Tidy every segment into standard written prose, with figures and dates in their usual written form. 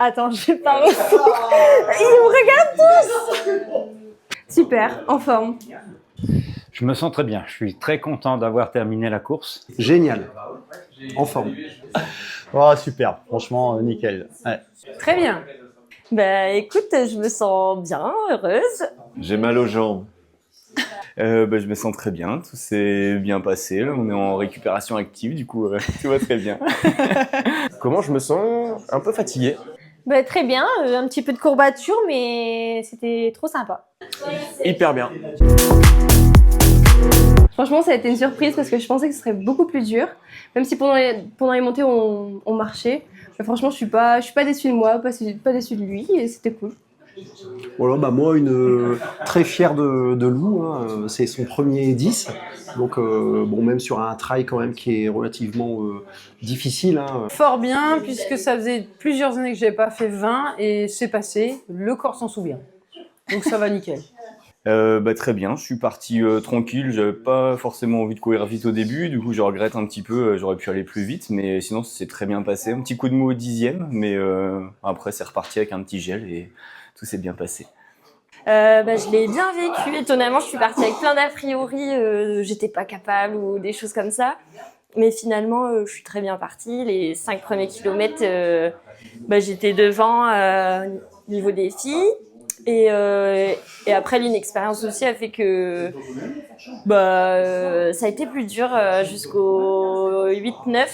Attends, je vais parler aussi. Ils me regardent tous. Super, en forme. Je me sens très bien. Je suis très content d'avoir terminé la course. Génial. En forme. Oh, super, franchement, nickel. Ouais. Très bien. Bah écoute, je me sens bien, heureuse. J'ai mal aux jambes. Je me sens très bien, tout s'est bien passé. Là, on est en récupération active, du coup, tout va très bien. Comment je me sens? Un peu fatigué. Bah très bien, un petit peu de courbature, mais c'était trop sympa. Hyper bien. Franchement, ça a été une surprise parce que je pensais que ce serait beaucoup plus dur. Même si pendant les montées, on marchait. Mais franchement, je suis pas déçue de moi, pas déçue de lui, et c'était cool. Voilà, bah moi, très fier de Lou, hein, c'est son premier 10. Donc, bon, même sur un trail quand même qui est relativement difficile. Hein. Fort bien, puisque ça faisait plusieurs années que je n'avais pas fait 20 et c'est passé. Le corps s'en souvient. Donc ça va nickel. Très bien, je suis parti tranquille, j'avais pas forcément envie de courir vite au début, du coup je regrette un petit peu, j'aurais pu aller plus vite, mais sinon ça s'est très bien passé. Un petit coup de mou au 10e, mais après c'est reparti avec un petit gel et tout s'est bien passé. Je l'ai bien vécu. Étonnamment, je suis partie avec plein d'a priori, j'étais pas capable ou des choses comme ça. Mais finalement, je suis très bien partie. Les 5 premiers kilomètres, j'étais devant niveau des filles. Et après, l'inexpérience aussi a fait que ça a été plus dur jusqu'au 8-9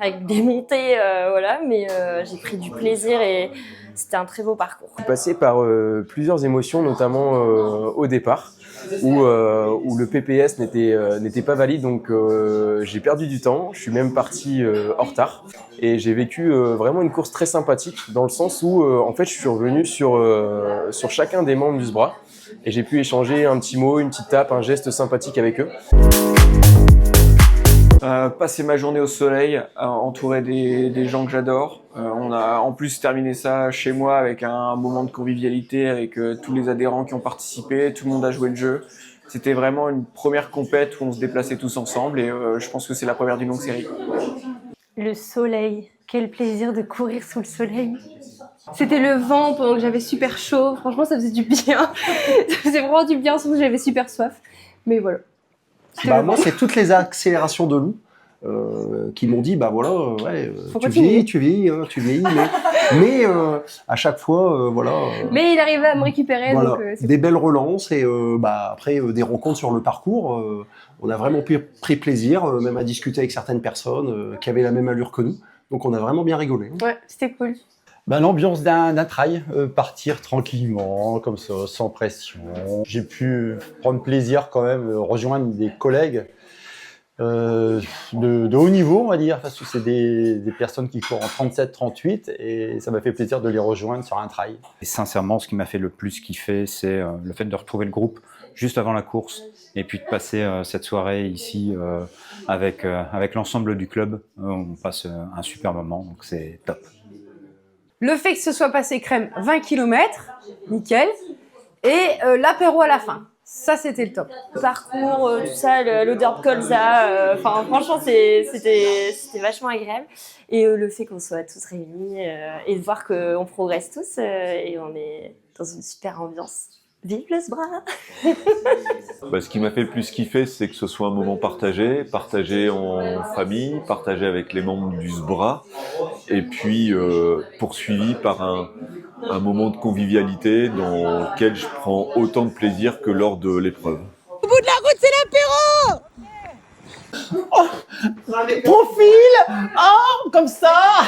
avec des montées, voilà. Mais j'ai pris du plaisir et c'était un très beau parcours. Je suis passé par plusieurs émotions, notamment au départ, où le PPS n'était pas valide, donc j'ai perdu du temps. Je suis même parti en retard et j'ai vécu vraiment une course très sympathique dans le sens où en fait je suis revenu sur chacun des membres du SBRA et j'ai pu échanger un petit mot, une petite tape, un geste sympathique avec eux. Passer ma journée au soleil, entouré des gens que j'adore. On a en plus terminé ça chez moi avec un moment de convivialité avec tous les adhérents qui ont participé, tout le monde a joué le jeu. C'était vraiment une première compète où on se déplaçait tous ensemble et je pense que c'est la première d'une longue série. Le soleil, quel plaisir de courir sous le soleil. C'était le vent pendant que j'avais super chaud, franchement ça faisait du bien. Ça faisait vraiment du bien, surtout que j'avais super soif. Mais voilà. Moi, c'est toutes les accélérations de Lou qui m'ont dit, tu vieillis, mais à chaque fois, Mais il arrivait à me récupérer, voilà, donc des belles relances et après des rencontres sur le parcours. On a vraiment pris plaisir, même à discuter avec certaines personnes qui avaient la même allure que nous. Donc on a vraiment bien rigolé. Ouais, c'était cool. L'ambiance d'un trail, partir tranquillement, comme ça, sans pression. J'ai pu prendre plaisir quand même, rejoindre des collègues de haut niveau, on va dire, parce que c'est des personnes qui courent en 37-38 et ça m'a fait plaisir de les rejoindre sur un trail. Et sincèrement, ce qui m'a fait le plus kiffer, c'est le fait de retrouver le groupe juste avant la course et puis de passer cette soirée ici avec l'ensemble du club. On passe un super moment, donc c'est top. Le fait que ce soit passé crème 20 km, nickel. Et l'apéro à la fin. Ça, c'était le top. Le parcours, tout ça, l'odeur de colza, franchement, c'était vachement agréable. Et le fait qu'on soit tous réunis et de voir qu'on progresse tous et on est dans une super ambiance. Vive le SBRA! Ce qui m'a fait le plus kiffer, c'est que ce soit un moment partagé en famille, partagé avec les membres du SBRA, et puis poursuivi par un moment de convivialité dans lequel je prends autant de plaisir que lors de l'épreuve. Au bout de la route, c'est l'apéro! Profil! Oh, comme ça!